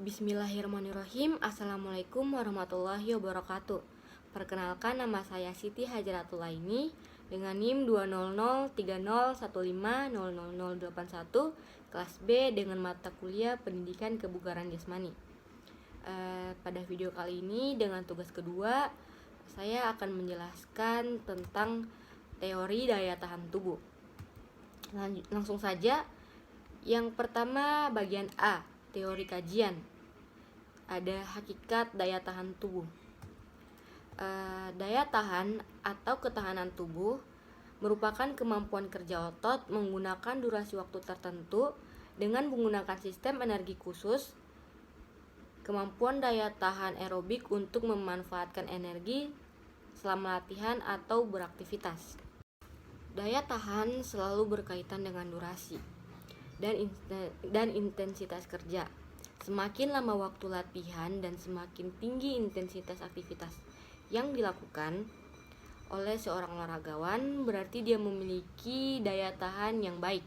Bismillahirrahmanirrahim. Assalamualaikum warahmatullahi wabarakatuh. Perkenalkan, nama saya Siti Hajaratul Aini dengan NIM 2003015000081 kelas B dengan mata kuliah Pendidikan Kebugaran Jasmani. Pada video kali ini dengan tugas kedua, saya akan menjelaskan tentang teori daya tahan tubuh. Langsung saja. Yang pertama, bagian A, teori kajian. Ada hakikat daya tahan tubuh. Daya tahan atau ketahanan tubuh merupakan kemampuan kerja otot menggunakan durasi waktu tertentu dengan menggunakan sistem energi khusus. Kemampuan daya tahan aerobik untuk memanfaatkan energi selama latihan atau beraktivitas. Daya tahan selalu berkaitan dengan durasi dan intensitas kerja. Semakin lama waktu latihan dan semakin tinggi intensitas aktivitas yang dilakukan oleh seorang olahragawan, berarti dia memiliki daya tahan yang baik.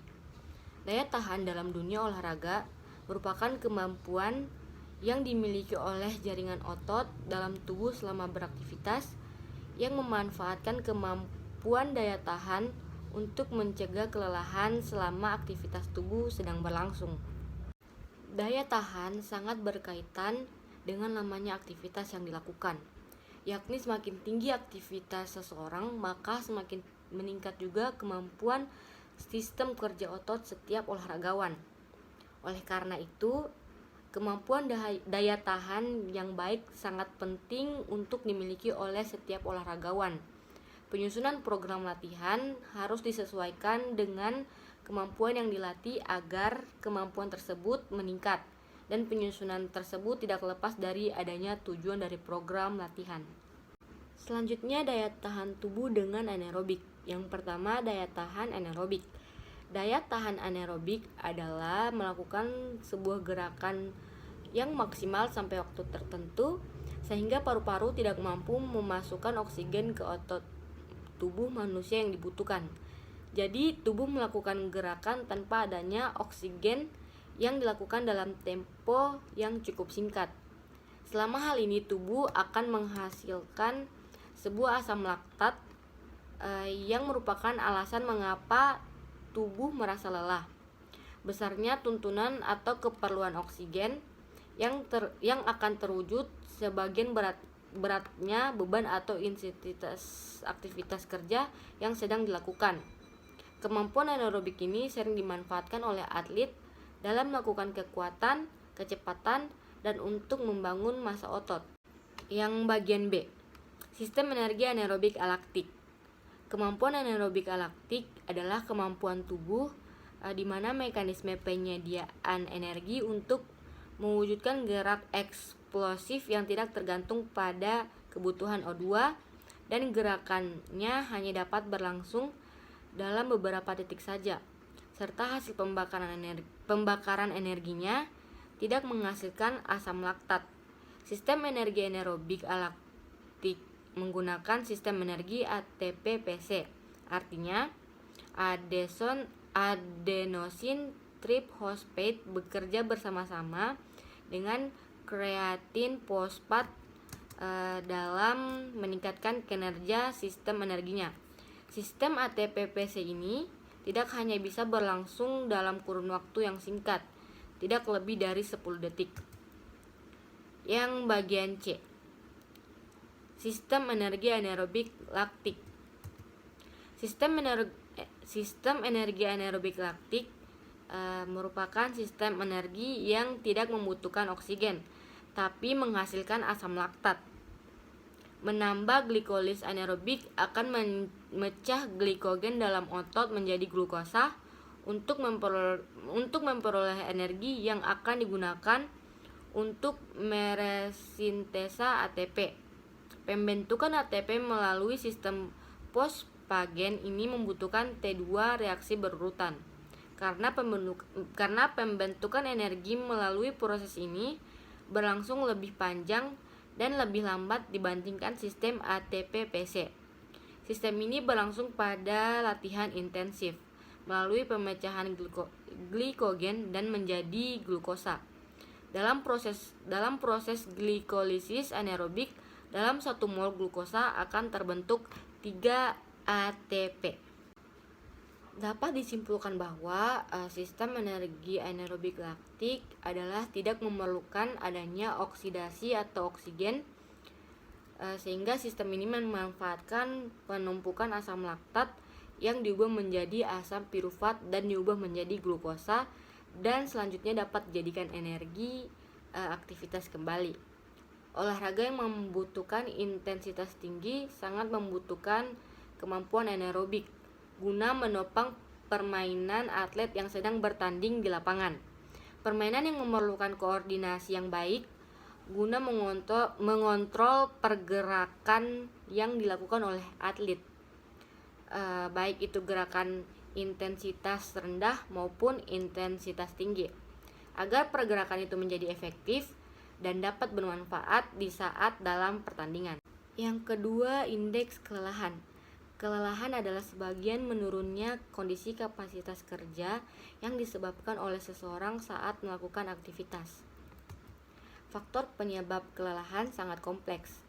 Daya tahan dalam dunia olahraga merupakan kemampuan yang dimiliki oleh jaringan otot dalam tubuh selama beraktivitas yang memanfaatkan kemampuan daya tahan untuk mencegah kelelahan selama aktivitas tubuh sedang berlangsung. Daya tahan sangat berkaitan dengan lamanya aktivitas yang dilakukan, yakni semakin tinggi aktivitas seseorang, maka semakin meningkat juga kemampuan sistem kerja otot setiap olahragawan. Oleh karena itu, kemampuan daya tahan yang baik sangat penting untuk dimiliki oleh setiap olahragawan. Penyusunan program latihan harus disesuaikan dengan kemampuan yang dilatih agar kemampuan tersebut meningkat, dan penyusunan tersebut tidak lepas dari adanya tujuan dari program latihan. Selanjutnya, daya tahan tubuh dengan anaerobik. Yang pertama, daya tahan anaerobik. Daya tahan anaerobik adalah melakukan sebuah gerakan yang maksimal sampai waktu tertentu sehingga paru-paru tidak mampu memasukkan oksigen ke otot tubuh manusia yang dibutuhkan. Jadi, tubuh melakukan gerakan tanpa adanya oksigen yang dilakukan dalam tempo yang cukup singkat. Selama hal ini, tubuh akan menghasilkan sebuah asam laktat yang merupakan alasan mengapa tubuh merasa lelah. Besarnya tuntunan atau keperluan oksigen yang akan terwujud sebagian beratnya beban atau intensitas aktivitas kerja yang sedang dilakukan. Kemampuan anaerobik ini sering dimanfaatkan oleh atlet dalam melakukan kekuatan, kecepatan, dan untuk membangun massa otot. Yang bagian B, sistem energi anaerobik alaktik. Kemampuan anaerobik alaktik adalah kemampuan tubuh di mana mekanisme penyediaan energi untuk mewujudkan gerak eksplosif yang tidak tergantung pada kebutuhan O2, dan gerakannya hanya dapat berlangsung dalam beberapa detik saja, serta hasil pembakaran energinya tidak menghasilkan asam laktat. Sistem energi anaerobik alaktik menggunakan sistem energi ATP-PC, artinya adenosine triphosphate bekerja bersama-sama dengan kreatin fosfat dalam meningkatkan kinerja sistem energinya. Sistem ATP-PC ini tidak hanya bisa berlangsung dalam kurun waktu yang singkat, tidak lebih dari 10 detik. Yang bagian C, sistem energi anaerobik laktik. Sistem energi anaerobik laktik merupakan sistem energi yang tidak membutuhkan oksigen, tapi menghasilkan asam laktat. Menambah glikolis anaerobik akan memecah glikogen dalam otot menjadi glukosa untuk memperoleh energi yang akan digunakan untuk meresintesa ATP. Pembentukan ATP melalui sistem fosfagen ini membutuhkan T2 reaksi berurutan. Karena pembentukan energi melalui proses ini berlangsung lebih panjang dan lebih lambat dibandingkan sistem ATP-PC. Sistem ini berlangsung pada latihan intensif melalui pemecahan glikogen dan menjadi glukosa. Dalam proses glikolisis anaerobik, dalam 1 mol glukosa akan terbentuk 3 ATP. Dapat disimpulkan bahwa sistem energi anaerobik laktik adalah tidak memerlukan adanya oksidasi atau oksigen, sehingga sistem ini memanfaatkan penumpukan asam laktat yang diubah menjadi asam pirufat dan diubah menjadi glukosa, dan selanjutnya dapat dijadikan energi aktivitas kembali. Olahraga yang membutuhkan intensitas tinggi sangat membutuhkan kemampuan anaerobik guna menopang permainan atlet yang sedang bertanding di lapangan. Permainan yang memerlukan koordinasi yang baik guna mengontrol pergerakan yang dilakukan oleh atlet, baik itu gerakan intensitas rendah maupun intensitas tinggi, agar pergerakan itu menjadi efektif dan dapat bermanfaat di saat dalam pertandingan. Yang kedua, indeks kelelahan. Kelelahan adalah sebagian menurunnya kondisi kapasitas kerja yang disebabkan oleh seseorang saat melakukan aktivitas. Faktor penyebab kelelahan sangat kompleks.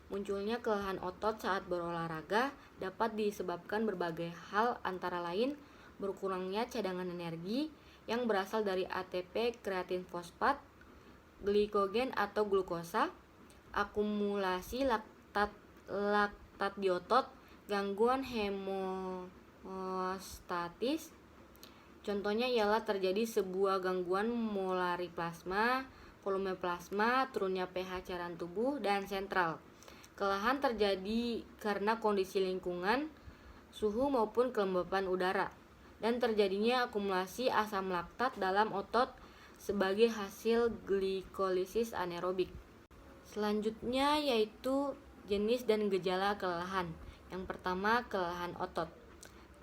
Munculnya kelelahan otot saat berolahraga dapat disebabkan berbagai hal, antara lain berkurangnya cadangan energi yang berasal dari ATP, kreatin fosfat, glikogen atau glukosa, akumulasi laktat di otot, gangguan hemostatis. Contohnya ialah terjadi sebuah gangguan molari plasma, volume plasma, turunnya pH cairan tubuh, dan sentral. Kelelahan terjadi karena kondisi lingkungan, suhu maupun kelembapan udara, dan terjadinya akumulasi asam laktat dalam otot sebagai hasil glikolisis anaerobik. Selanjutnya yaitu jenis dan gejala kelelahan. Yang pertama, kelelahan otot.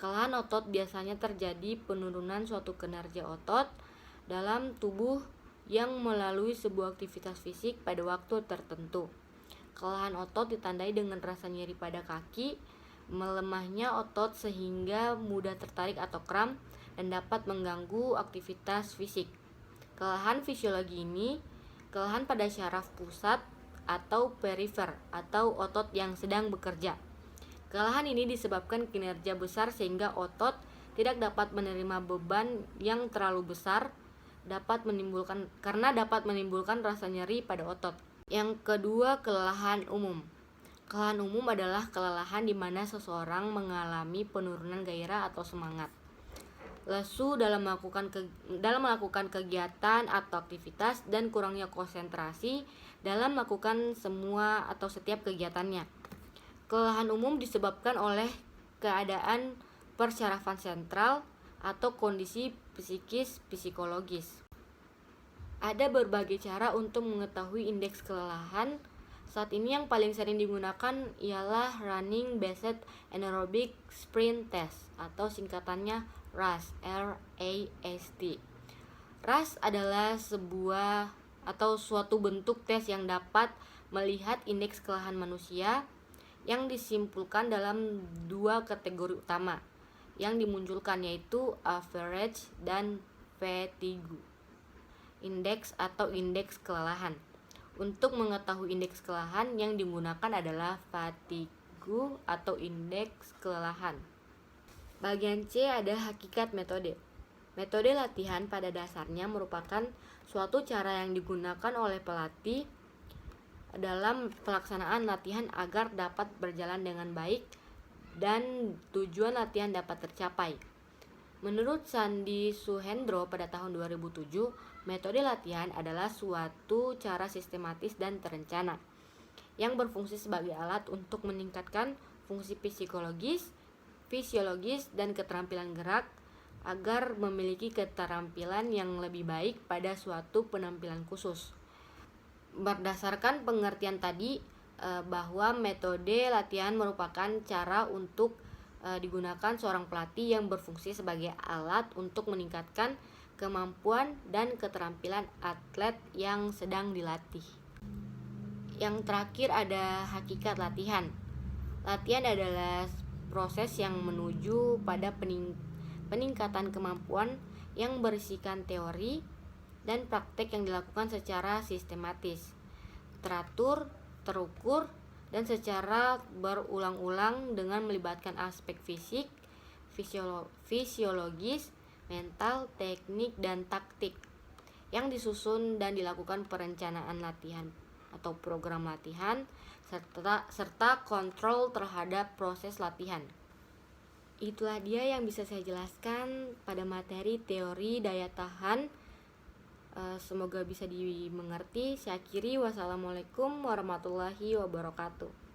Kelelahan otot biasanya terjadi penurunan suatu kinerja otot dalam tubuh yang melalui sebuah aktivitas fisik pada waktu tertentu. Kelelahan otot ditandai dengan rasa nyeri pada kaki, melemahnya otot sehingga mudah tertarik atau kram, dan dapat mengganggu aktivitas fisik. Kelelahan fisiologi ini kelelahan pada syaraf pusat atau perifer atau otot yang sedang bekerja. Kelelahan ini disebabkan kinerja besar sehingga otot tidak dapat menerima beban yang terlalu besar, dapat menimbulkan rasa nyeri pada otot. Yang kedua, kelelahan umum. Kelelahan umum adalah kelelahan di mana seseorang mengalami penurunan gairah atau semangat, lesu dalam melakukan kegiatan atau aktivitas, dan kurangnya konsentrasi dalam melakukan semua atau setiap kegiatannya. Kelelahan umum disebabkan oleh keadaan persyarafan sentral atau kondisi psikologis. Ada berbagai cara untuk mengetahui indeks kelelahan. Saat ini yang paling sering digunakan ialah Running Based Anaerobic Sprint Test atau singkatannya RAST. RAST adalah suatu bentuk tes yang dapat melihat indeks kelelahan manusia, yang disimpulkan dalam 2 kategori utama yang dimunculkan, yaitu average dan fatigue index atau indeks kelelahan. Untuk mengetahui indeks kelelahan, yang digunakan adalah fatigue atau indeks kelelahan. Bagian C ada hakikat metode. Metode latihan pada dasarnya merupakan suatu cara yang digunakan oleh pelatih dalam pelaksanaan latihan agar dapat berjalan dengan baik dan tujuan latihan dapat tercapai. Menurut Sandy Suhendro pada tahun 2007, metode latihan adalah suatu cara sistematis dan terencana yang berfungsi sebagai alat untuk meningkatkan fungsi psikologis, fisiologis, dan keterampilan gerak agar memiliki keterampilan yang lebih baik pada suatu penampilan khusus. Berdasarkan pengertian tadi, bahwa metode latihan merupakan cara untuk digunakan seorang pelatih yang berfungsi sebagai alat untuk meningkatkan kemampuan dan keterampilan atlet yang sedang dilatih. Yang terakhir ada hakikat latihan. Latihan adalah proses yang menuju pada peningkatan kemampuan yang berisikan teori, dan praktek yang dilakukan secara sistematis, teratur, terukur, dan secara berulang-ulang dengan melibatkan aspek fisik, fisiologis, mental, teknik, dan taktik yang disusun dan dilakukan perencanaan latihan atau program latihan serta kontrol terhadap proses latihan. Itulah dia yang bisa saya jelaskan pada materi teori daya tahan. Semoga bisa dimengerti. Saya akhiri. Wassalamualaikum warahmatullahi wabarakatuh.